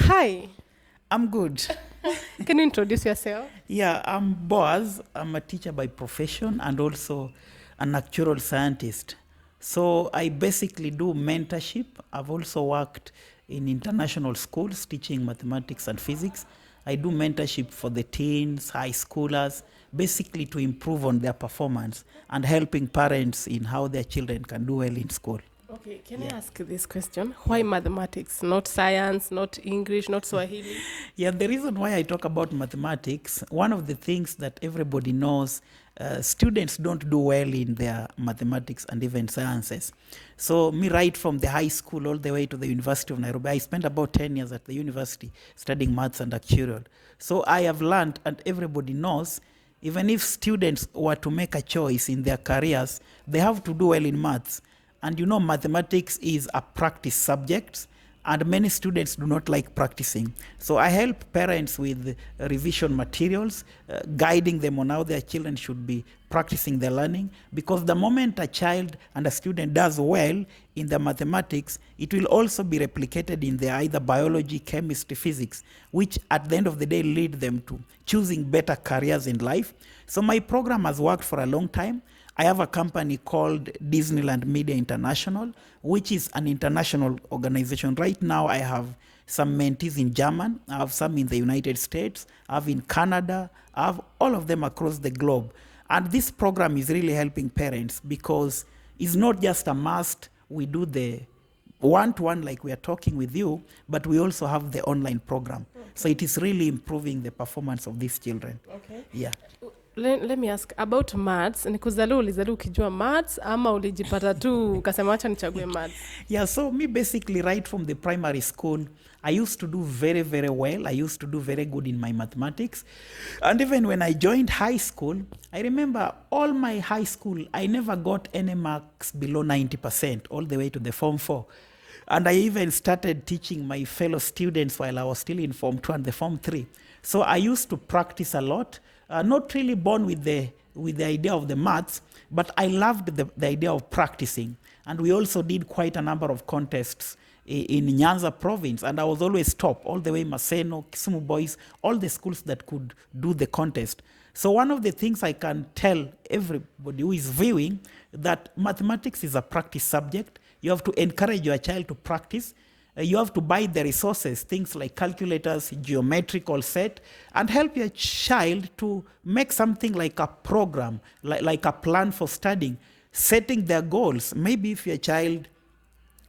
Hi, I'm good. can you introduce yourself? Yeah, I'm Boaz. I'm a teacher by profession and also an actuarial scientist. So I basically do mentorship. I've also worked in international schools teaching mathematics and physics. I do mentorship for the teens, high schoolers, basically to improve on their performance and helping parents in how their children can do well in school. Okay, can I Yeah. ask this question? Why mathematics, not science, not English, not Swahili? Yeah, the reason why I talk about mathematics, one of the things that everybody knows, students don't do well in their mathematics and even sciences. So me right from the high school all the way to the University of Nairobi, I spent about 10 years at the university studying maths and actuarial. So I have learned, and everybody knows, even if students were to make a choice in their careers, they have to do well in maths. And you know, mathematics is a practice subject, and many students do not like practicing. So I help parents with revision materials, guiding them on how their children should be practicing their learning, because the moment a child and a student does well in the mathematics, it will also be replicated in their either biology, chemistry, physics, which at the end of the day lead them to choosing better careers in life. So my program has worked for a long time. I have a company called Disneyland Media International, which is an international organization. Right now, I have some mentees in German, I have some in the United States, I have in Canada, I have all of them across the globe. And this program is really helping parents because it's not just a must. We do the one-to-one like we are talking with you, but we also have the online program. Okay. So it is really improving the performance of these children. Okay. Yeah. Let me ask about maths. Nikuzaliwa ulizaliwa ukijua maths ama ulijipata tu ukasema acha nichague maths? Yeah, so me basically right from the primary school, I used to do very, very well. I used to do very good in my mathematics. And even when I joined high school, I remember all my high school, I never got any marks below 90%, all the way to the Form 4. And I even started teaching my fellow students while I was still in Form 2 and the Form 3. So I used to practice a lot, not really born with the idea of the maths, but I loved the idea of practicing. And we also did quite a number of contests in Nyanza province, and I was always top, all the way Maseno, Kisumu boys, all the schools that could do the contest. So one of the things I can tell everybody who is viewing, that mathematics is a practice subject. You have to encourage your child to practice. You have to buy the resources, things like calculators, geometrical set, and help your child to make something like a program, like a plan for studying, setting their goals. Maybe if your child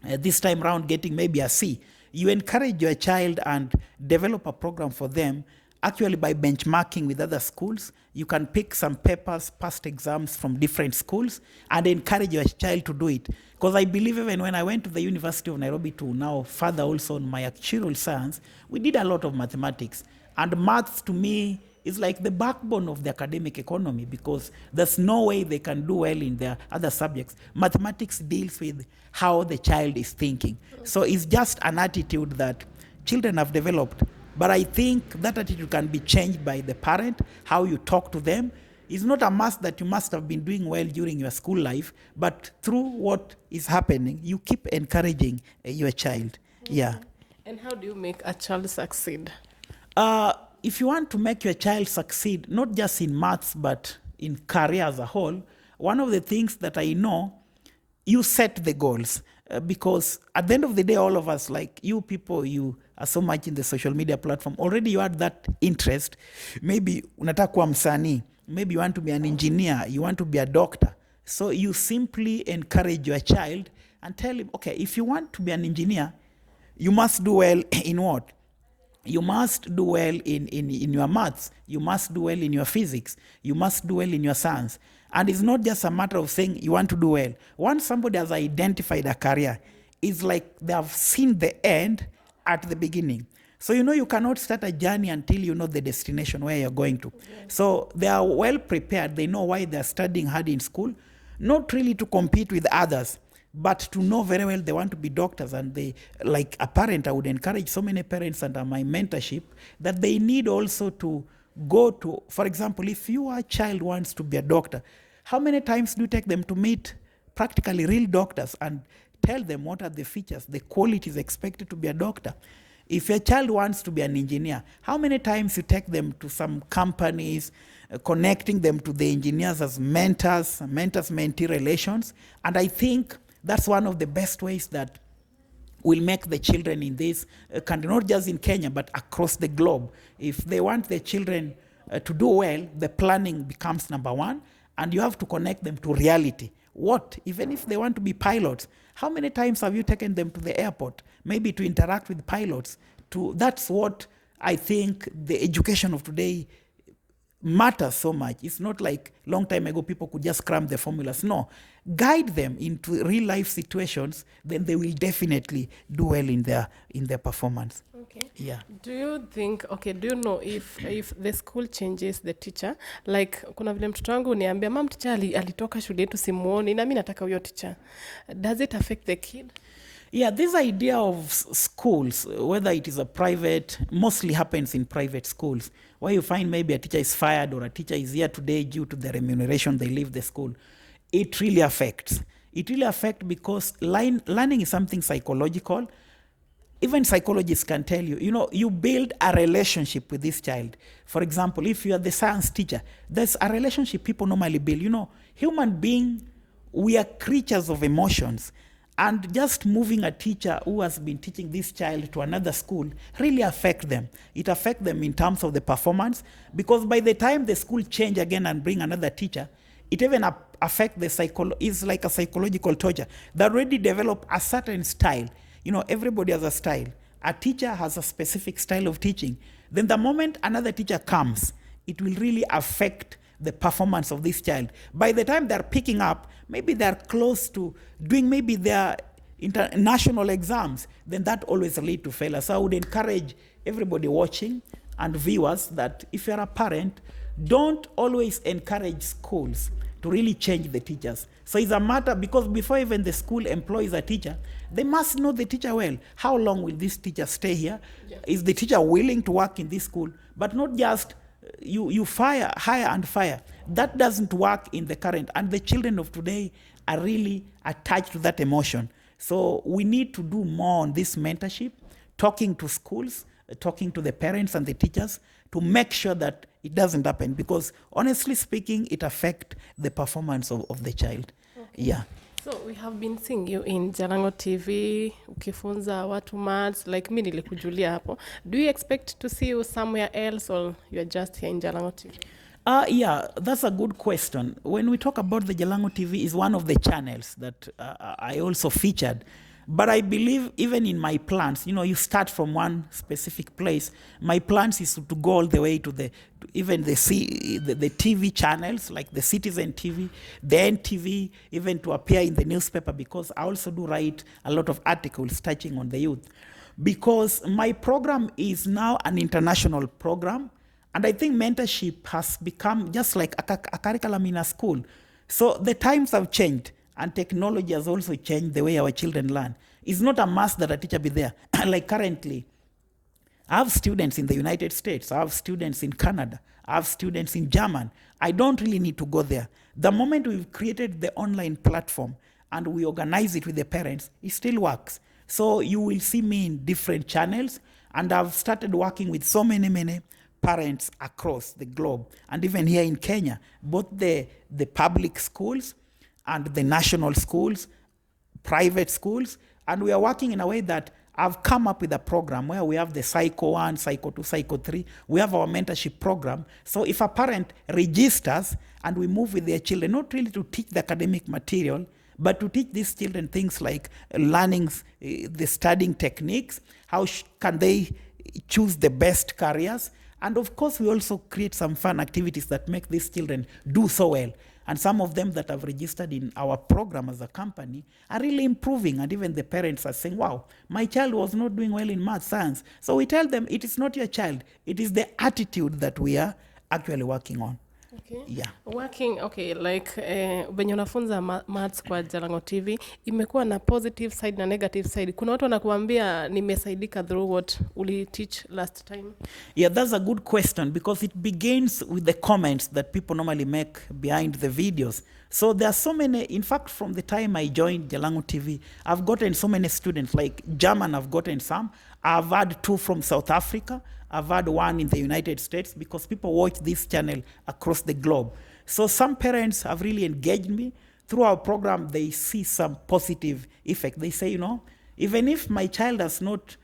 this time around getting maybe a C, you encourage your child and develop a program for them. Actually, by benchmarking with other schools, you can pick some papers, past exams from different schools, and encourage your child to do it. Because I believe even when I went to the University of Nairobi to now further also on my actuarial science, we did a lot of mathematics. And maths to me is like the backbone of the academic economy, because there's no way they can do well in their other subjects. Mathematics deals with how the child is thinking. So it's just an attitude that children have developed. But I think that attitude can be changed by the parent, how you talk to them. It's not a must that you must have been doing well during your school life, but through what is happening, you keep encouraging your child. Yeah. And how do you make a child succeed? If you want to make your child succeed, not just in maths, but in career as a whole, one of the things that I know, you set the goals. Because at the end of the day, all of us, like you people, you are so much in the social media platform, already you had that interest. Maybe unataka kuwa msanii, maybe you want to be an engineer, you want to be a doctor. So you simply encourage your child and tell him, okay, if you want to be an engineer, you must do well in what? You must do well in your maths. You must do well in your physics. You must do well in your science. And it's not just a matter of saying you want to do well. Once somebody has identified a career, it's like they have seen the end at the beginning. So you cannot start a journey until you know the destination where you're going to. Yes. So they are well prepared. They know why they're studying hard in school, not really to compete with others, but to know very well they want to be doctors. And they, like a parent, I would encourage so many parents under my mentorship that they need also to go to, for example, if your child wants to be a doctor, how many times do you take them to meet practically real doctors and tell them what are the features, the qualities expected to be a doctor? If your child wants to be an engineer, how many times you take them to some companies, connecting them to the engineers as mentors-mentee relations? And I think that's one of the best ways that will make the children in this country, not just in Kenya, but across the globe. If they want their children to do well, the planning becomes number one, and you have to connect them to reality. What, even if they want to be pilots, how many times have you taken them to the airport, maybe to interact with pilots? That's what I think the education of today matters so much. It's not like long time ago people could just cram the formulas. No, guide them into real life situations, then they will definitely do well in their performance. Okay. Yeah. Do you know if the school changes the teacher? Like kuna vile mtoto wangu uniambia mama teacher alitoka shule yetu simuoni na mimi nataka huyo teacher. Does it affect the kid? Yeah, this idea of schools, whether it is a private, mostly happens in private schools, where you find maybe a teacher is fired or a teacher is here today due to the remuneration they leave the school. It really affects. It really affects because learning is something psychological. Even psychologists can tell you, you build a relationship with this child. For example, if you are the science teacher, there's a relationship people normally build. Human beings, we are creatures of emotions. And just moving a teacher who has been teaching this child to another school really affects them. It affects them in terms of the performance, because by the time the school change again and bring another teacher, it even affects it's like a psychological torture. They already develop a certain style. Everybody has a style. A teacher has a specific style of teaching. Then the moment another teacher comes, it will really affect the performance of this child. By the time they're picking up, maybe they're close to doing maybe their international exams, then that always leads to failure. So I would encourage everybody watching and viewers that if you're a parent, don't always encourage schools to really change the teachers. So it's a matter, because before even the school employs a teacher, they must know the teacher well. How long will this teacher stay here? Yeah. Is the teacher willing to work in this school? But not just you hire and fire. That doesn't work in the current. And the children of today are really attached to that emotion. So we need to do more on this mentorship, talking to schools, talking to the parents and the teachers to make sure that it doesn't happen. Because honestly speaking, it affects the performance of the child. Okay. Yeah. So we have been seeing you in Jalango TV, ukifunza watu maths, like mimi nilikujulia hapo. Do you expect to see you somewhere else, or you're just here in Jalango TV? Yeah, that's a good question. When we talk about the Jalango TV, is one of the channels that I also featured. But I believe even in my plans, you start from one specific place. My plans is to go all the way to even the TV channels, like the Citizen TV, the NTV, even to appear in the newspaper, because I also do write a lot of articles touching on the youth. Because my program is now an international program, and I think mentorship has become just like a curriculum in a school. So the times have changed. And technology has also changed the way our children learn. It's not a must that a teacher be there. Like currently, I have students in the United States. I have students in Canada. I have students in Germany. I don't really need to go there. The moment we've created the online platform and we organize it with the parents, it still works. So you will see me in different channels. And I've started working with so many parents across the globe. And even here in Kenya, both the public schools and the national schools, private schools, and we are working in a way that I've come up with a program where we have the Psycho 1, Psycho 2, Psycho 3. We have our mentorship program. So if a parent registers and we move with their children, not really to teach the academic material, but to teach these children things like learning the studying techniques, how can they choose the best careers, and of course we also create some fun activities that make these children do so well. And some of them that have registered in our program as a company are really improving. And even the parents are saying, wow, my child was not doing well in math, science. So we tell them it is not your child. It is the attitude that we are actually working on. Okay. Yeah. Working, okay, like when unafunza maths kwa Jalango TV, imekuwa na positive side na negative side. Kuna watu wanakuambia nimesaidika through what uli teach last time? Yeah, that's a good question, because it begins with the comments that people normally make behind the videos. So there are so many, in fact, from the time I joined Jalango TV, I've gotten so many students, like German, I've gotten some. I've had 2 from South Africa. I've had 1 in the United States because people watch this channel across the globe. So some parents have really engaged me. Through our program, they see some positive effect. They say, even if my child has not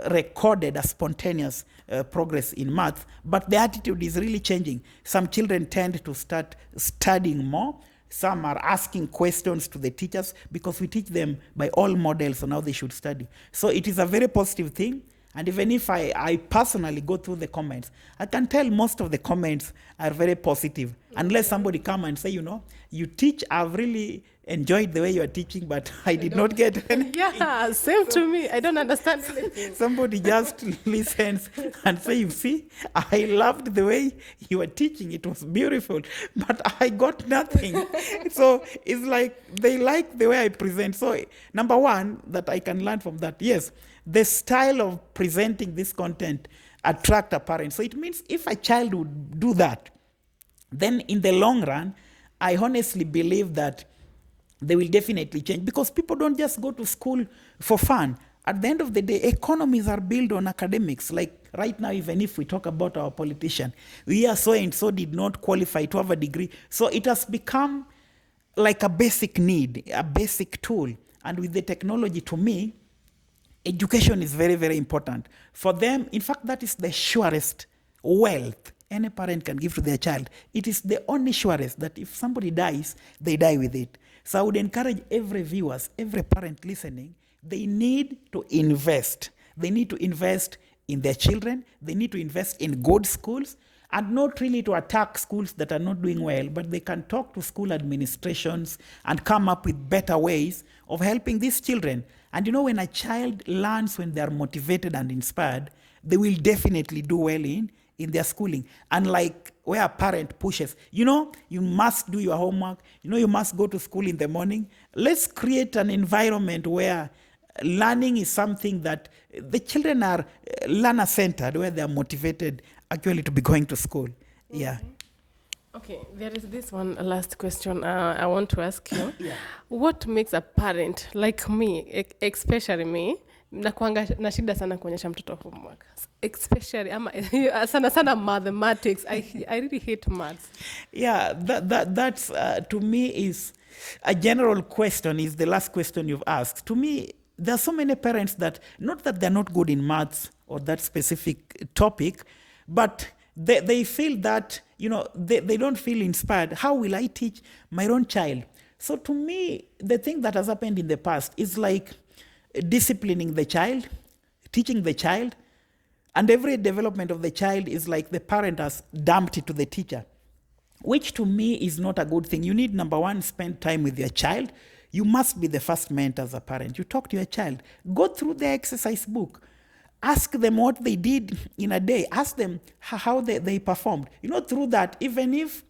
recorded a spontaneous progress in math, but the attitude is really changing. Some children tend to start studying more. Some are asking questions to the teachers because we teach them by all models on how they should study. So it is a very positive thing. And even if I personally go through the comments, I can tell most of the comments are very positive. Unless somebody come and say, you teach, I've really enjoyed the way you are teaching, but I did not get anything. Yeah, same to me. I don't understand anything. Somebody just listens and say, you see, I loved the way you were teaching. It was beautiful, but I got nothing. So it's like they like the way I present. So number one, that I can learn from that, yes, the style of presenting this content attract a parent. So it means if a child would do that, then in the long run, I honestly believe that they will definitely change, because people don't just go to school for fun. At the end of the day, economies are built on academics. Like right now, even if we talk about our politician, we are so and so did not qualify to have a degree. So it has become like a basic need, a basic tool. And with the technology, to me, education is very, very important. For them, in fact, that is the surest wealth any parent can give to their child. It is the only surest that if somebody dies, they die with it. So I would encourage every viewers, every parent listening, they need to invest. They need to invest in their children. They need to invest in good schools, and not really to attack schools that are not doing well, but they can talk to school administrations and come up with better ways of helping these children. And when a child learns when they are motivated and inspired, they will definitely do well in their schooling. Unlike where a parent pushes, you must do your homework, you must go to school in the morning. Let's create an environment where learning is something that the children are learner-centered, where they are motivated actually to be going to school. Yeah. Okay, there is this one last question I want to ask you. Yeah. What makes a parent like me, especially me, nakuanga na shida sana kuonyesha mtoto homework, especially sana mathematics. I really hate maths. Yeah, that's to me is a general question, is the last question you've asked. To me, there are so many parents that, not that they're not good in maths or that specific topic, but they feel that, they don't feel inspired. How will I teach my own child? So to me, the thing that has happened in the past is like disciplining the child, teaching the child, and every development of the child is like the parent has dumped it to the teacher, which to me is not a good thing. You need, number one, spend time with your child. You must be the first mentor as a parent. You talk to your child. Go through the exercise book. Ask them what they did in a day. Ask them how they performed. Through that, even if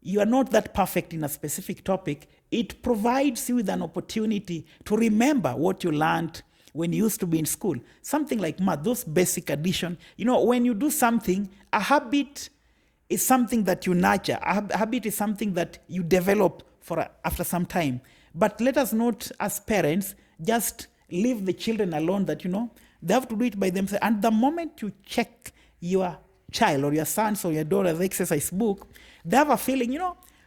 you are not that perfect in a specific topic, it provides you with an opportunity to remember what you learned when you used to be in school. Something like math, those basic addition. When you do something, a habit is something that you nurture. A habit is something that you develop after some time. But let us not, as parents, just leave the children alone that, they have to do it by themselves. And the moment you check your child or your son's or your daughter's exercise book, they have a feeling,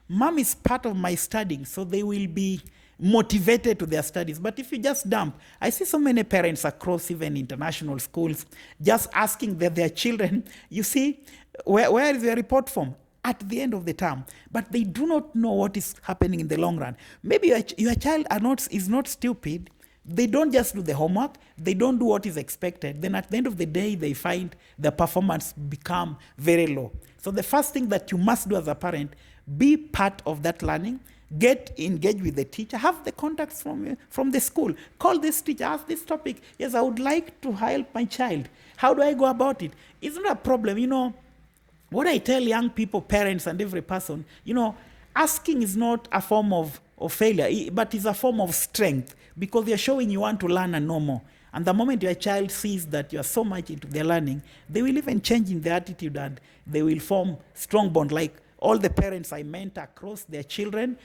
mom is part of my studying, so they will be motivated to their studies. But if you just dump, I see so many parents across even international schools just asking their children, you see, where is your report form? At the end of the term, but they do not know what is happening in the long run. Maybe your child is not stupid. They don't just do the homework. They don't do what is expected. Then at the end of the day, they find their performance become very low. So the first thing that you must do as a parent, be part of that learning. Get engaged with the teacher. Have the contacts from the school. Call this teacher. Ask this topic. Yes, I would like to help my child. How do I go about it? It's not a problem. What I tell young people, parents, and every person, asking is not a form of failure, but it's a form of strength, because you're showing you want to learn and know more. And the moment your child sees that you're so much into their learning, they will even change in their attitude, and they will form strong bond. Like all the parents I mentor across their children,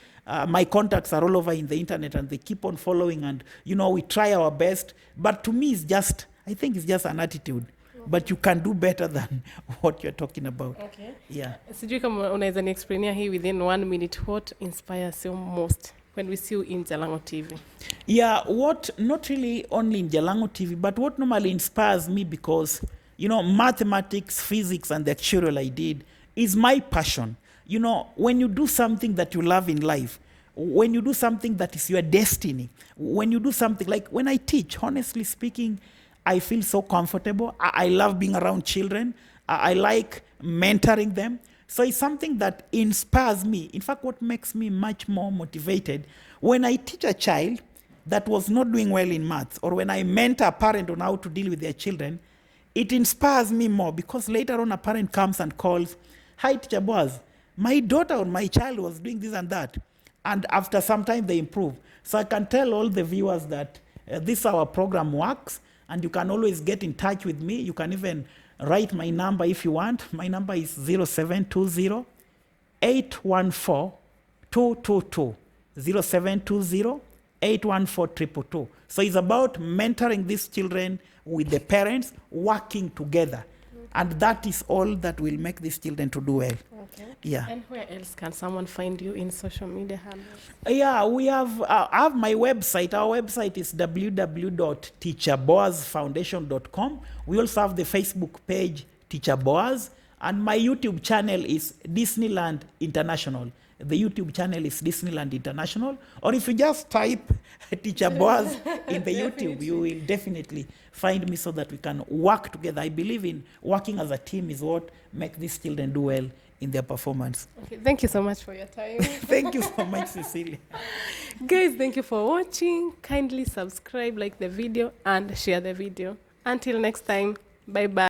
my contacts are all over in the internet, and they keep on following, and we try our best. But to me, it's just I think it's just an attitude. But you can do better than what you're talking about. Okay. Yeah. Sijui kama unaweza ni explainia hii within 1 minute what inspires you most when we see you in Jalango TV. Yeah, what, not really only in Jalango TV, but what normally inspires me, because, you know, mathematics, physics, and the actuarial I did is my passion. You know, when you do something that you love in life, when you do something that is your destiny, when you do something, like when I teach, honestly speaking, I feel so comfortable. I love being around children. I like mentoring them. So it's something that inspires me. In fact, what makes me much more motivated, when I teach a child that was not doing well in maths, or when I mentor a parent on how to deal with their children, it inspires me more, because later on a parent comes and calls, "Hi, Teacher Boaz, my daughter or my child was doing this and that." And after some time, they improve. So I can tell all the viewers that this our program works, and you can always get in touch with me. You can even write my number if you want. My number is 0720 814 222. 0720 814 222. So it's about mentoring these children with the parents, working together. And that is all that will make these children to do well. Okay. Yeah. And where else can someone find you in social media handles? Yeah, we have I have my website. Our website is www.teacherboazfoundation.com. We also have the Facebook page, Teacher Boaz, and my YouTube channel is Disneyland International. The YouTube channel is Disneyland International. Or if you just type Teacher Boaz in the YouTube, you will definitely find me, so that we can work together. I believe in working as a team is what makes these children do well in their performance. Okay, thank you so much for your time. Thank you so much, Cecilia. Guys, thank you for watching. Kindly subscribe, like the video, and share the video. Until next time, bye-bye.